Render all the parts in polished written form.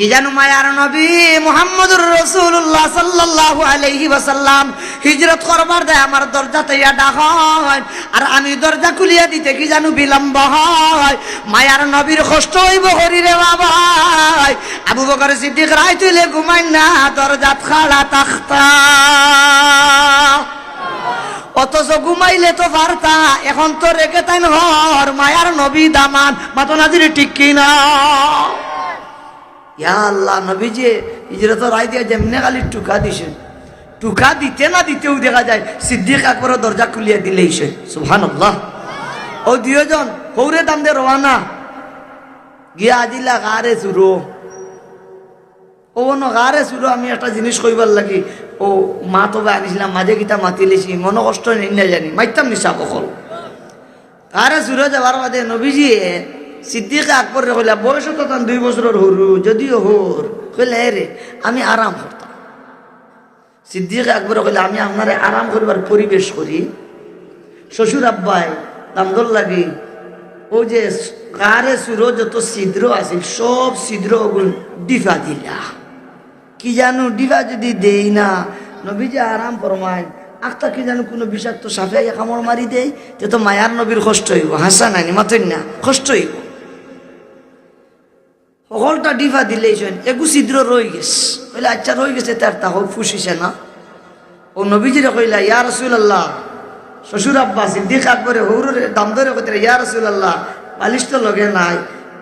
কি জানো মায়ার নবী মুহাম্মদুর রাসূলুল্লাহ সাল্লাল্লাহু আলাইহি ওয়াসাল্লাম হিজরত করবার দেয় আমার দরজাতে ইয়া ডাক হয়, আর আমি দরজা খুলিয়া দিতে কি জানো বিলম্ব হয়। মায়ার নবীর কষ্ট হইব হরিরে বাবা। আবু বকর সিদ্দিক রাইতুলে ঘুমাই না, দরজাত খাড়া তাখতা, অথচ ঘুমাইলে তো পারতা, এখন তো রেখে তাই হর মায়ার নবী দামান মাতনাজির ঠিক কিনা। ইয়া আল্লাহ, নবীজি হিজরত রায় দিয়ে যেমনে খালি টুকা দিছেন, টুকা দিতে না দিতেও দেখা যায় সিদ্দিক আকবর দরজা খুলিয়ে দিলেই সে সুবহানাল্লাহ। ও দুইজন হৌরে দাম দে রওয়ানা গিয়া আজিলা গারে চুরো, ও ন গারে চুরো। আমি একটা জিনিস কইবার লাগি, ও মা তো আনিছিলাম মাঝে গীতা মাতি লেছি, মনে কষ্ট নেই না জানি মাইতাম নিশা কখল গারে চুরো যাবার বাদে নবীজি সিদ্দিক আকবর কইলা, বয়স তো তার 2 বছরের হরু, যদিও হোর কইলা রে আমি আরাম করতাম। সিদ্দিক আকবর কইলা, আমি আপনারে আরাম করবার পরিবেশ করি। শ্বশুর আব্বাই দামদর লাগি ও যে গারে চুরো যত ছিদ্র আছে সব ছিদ্র ওগুলো ডিফা দিলা। কি জানো ডিফা যদি দেই না নবীজি আরাম ফরমায়, আখতা কি জানো কোনো বিষাক্ত সাফে কামড় মারি দেয়, তে তো মায়ার নবীর কষ্ট হইব। হাসা নাইনি মাতই না, কষ্ট হইব। সকলটা ডিফা দিলেই এগু ছিদ্র রয়ে গেছে। কইলে আচ্ছা রয়ে গেছে, তার তা হোক ফুসিছে না। ও নবীজিরে কইলা, ইয়া রাসূলুল্লাহ, শ্বশুর আব্বা সিদ্দিক আকবরে হৌরে দাম ধরে কইতে, ইয়া রাসূলুল্লাহ বালিশ তো লগে নাই।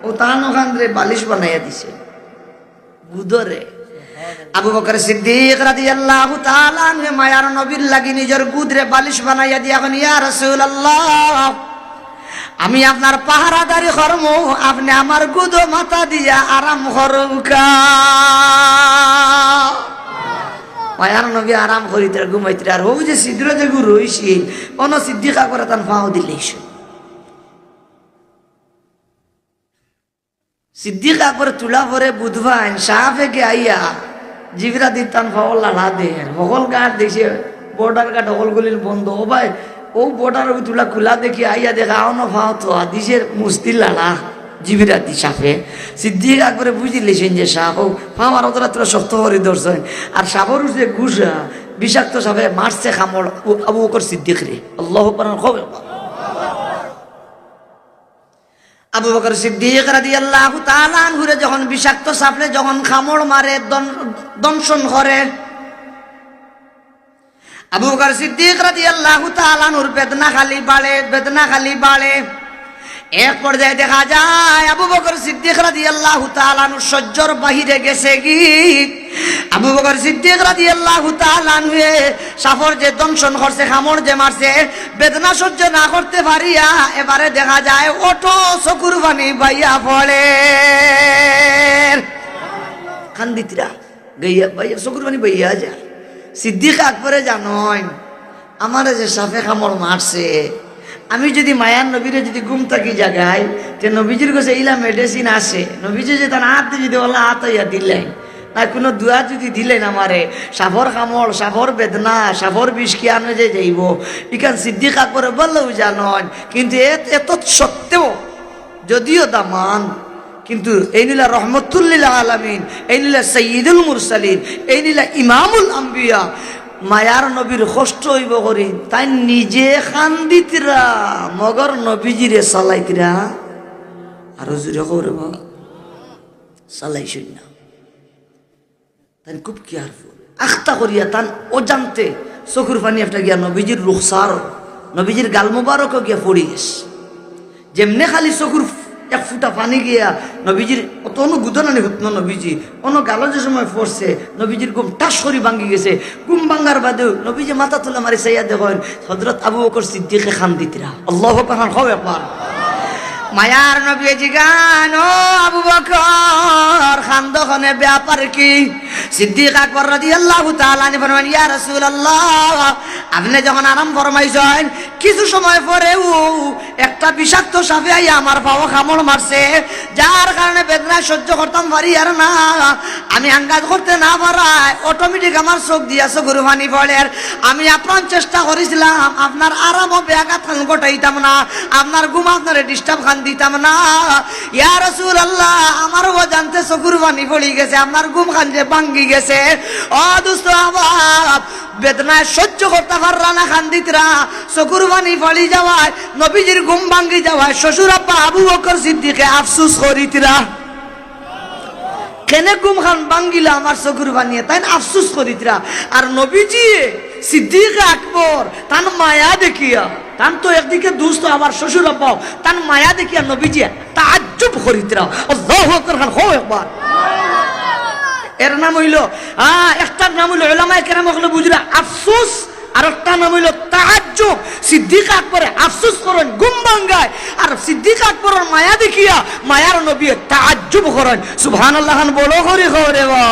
ও তান ওখান রে বালিশ বানাইয়া দিছে গুদরে। আবু বকর সিদ্দিক রাদিয়াল্লাহু তাআলা আনহু মায়ার নবীর লাগি নিজের গুদরে বালিশ বানাইয়া দিয়া কোন, ইয়া রাসূলুল্লাহ আমি আপনার পাহারাদারি করব, আপনি আমার গুদো মাথা দিয়া আরাম করুকা। মায়ার নবী আরাম করিতে ঘুমাইতে, আর হৌ যে ছিদ্র যেগু রইছিল অন সিদ্দিক আকবর তান ফাও দিলেই সিদ্দিক আকবর তুলা ভরে বুধবাইন সাহাফে কে আইয়া জিবরা দিতান ফাও লালা দে হকল গাঁট দেখছে বর্ডার গাঁট হকল গলিল বন্ধ। ও ভাই ও বর্ডার তুলা খোলা দেখি আইয়া দেখা অন ফাও তো দিশের মুস্তি লালা জিবিরা দি সাপে। সিদ্দিক আকবরে বুঝি লেছেন যে সাপ ও ফাও আর তোরা তোরা শক্ত করে ধরছেন, আর সাপর যে ঘুষা বিষাক্ত সাপে মারছে খামড় আবু বকর সিদ্দিক রে। আল্লাহু আকবার। আবু বকর সিদ্দিক রাদিয়াল্লাহু তাআলা আনহু যখন বিষাক্ত সাপে যখন খামড় মারে দংশন করে, আবু বকর সিদ্দিক রাদিয়াল্লাহু তাআলা আনহুর বেদনা খালি বাড়ে। এক পর্যায়ে দেখা যায় আবু বকর সিদ্দিক রাদিয়াল্লাহু তাআলা আনহু সহ্যর বাহিরে গেছে কি। আবু বকর সিদ্দিক রাদিয়াল্লাহু তাআলা আনহু সাফর যে দংশন করছে, খামড় যে মারছে, বেদনা সহ্য না করতে পারিয়া এবারে দেখা যায় ওটো চকুর পানি বাইয়া পড়ে। খান্দিতরা গাইয়া বাইয়া চকুর পানি বাইয়া যায়। সিদ্দিক আকবরে জানয় আমার যে সাফে খামড় মারছে, আমি যদি মায়ার নবীরে যদি ঘুম থাকি জাগাই, তে নবীজির কাছে এইলা মেডিসিন আছে, নবীজি যে তার হাত যদি ওলা হাত ইয়া দিলেন না, কোনো দুয়া যদি দিলেন আমারে সাফর কামড় সাফর বেদনা সাফর বিষ কি আনে যে যাইব। ইখান সিদ্দিক আকবরে বললেও জানন, কিন্তু এত সত্ত্বেও যদিও দামান, কিন্তু এই নিলা রহমতুল্লিল আলামিন, এই নিলা সৈয়দুল মুরসালিন, এই নিলা ইমামুল আম্বিয়া, মায়ার নবীর কষ্ট হইব করি তাই নিজে খান্দিতরা মগর নবীজিরে চালাইতরা আরো জোরে করে চালাইছেন না। তাই খুব কেয়ারফুল আখতা করিয়া তান অজান্তে চকুর পানি একটা গিয়া নবীজির রুখসার নবীজির গাল মুবারক গিয়া পড়ি গেছে। যেমনে খালি চকুর এক ফুটা পানি গিয়া নবীজির অত গুদনানি হত না, নবীজি অন্য গালো যে সময় পড়ছে নবীজির ঘুম টাস করি ভাঙ্গি গেছে। ঘুম ভাঙ্গার বাদেও নবীজি মাথা তুলে মারি চাইয়া দেখেন হযরত আবু বকর সিদ্দিকে খান্দিতরা। আল্লাহু আকবার। হবে একবার মায়ার নবীজি গান, ও আবু বকর খান্দখনে ব্যাপার কি? সিদ্দিক আকবর রাদিয়াল্লাহু তাআলা আনহু ফরমান, ইয়া রাসূলুল্লাহ আপনি যখন আরাম ফরমাইছেন কিছু সময় পরে একটা বিষাক্ত সাপে আইয়া আমার পাও কামড় মারছে, যার কারণে বেদনা সহ্য করতাম পারি আর না, আমি আঙ্গাজ করতে না পারায় অটোমেটিক আমার চোখ দিয়া চোখের পানি পড়ে। আমি আপনার চেষ্টা করেছিলাম আপনার আরাম ব্যাঘাত ঘটাইতাম না, আপনার ঘুম আপনার ডিস্টার্ব খান দিতাম না। ইয়া রাসূলুল্লাহ, আমারও জানতে চোখের পানি পড়ে গেছে, আপনার ঘুম খান যে ভাঙ্গি গেছে। ও দোস্ত আমার বেদনায় সহ্য করতে পাররা না, খান্দিতরা চকুর পানি ফলি যাওয়ায়, নবীজির ঘুম ভাঙ্গি যাওয়ায় শ্বশুর আব্বা আবু বকর সিদ্দিকে আফসুস করিতরা। কেনে ঘুম খান ভাঙ্গিলা আমার চকুর বানিয়ে, তাই আফসুস করিতরা। আর নবীজি সিদ্দিক আকবর তান মায়া দেখিয়া, তান তো একদিকে দুস্থ আবার শ্বশুর আব্বাও, তান মায়া দেখিয়া নবীজি তাজ্জুব করিতরা। আল্লাহু আকবার, হো একবার। এর নাম হইল একটার নাম হইল উলামায়ে কেরাম হলো বুঝরা আফসোস, আর একটা নাম হইল তাআজ্জুব। সিদ্দিক আকবরে আফসোস করেন ঘুম ভাঙ্গায়, আর সিদ্দিক আকবরের মায়া দেখিয়া মায়ার নবী তাআজ্জুব করেন। সুবহানাল্লাহ বলো করে খবরে বা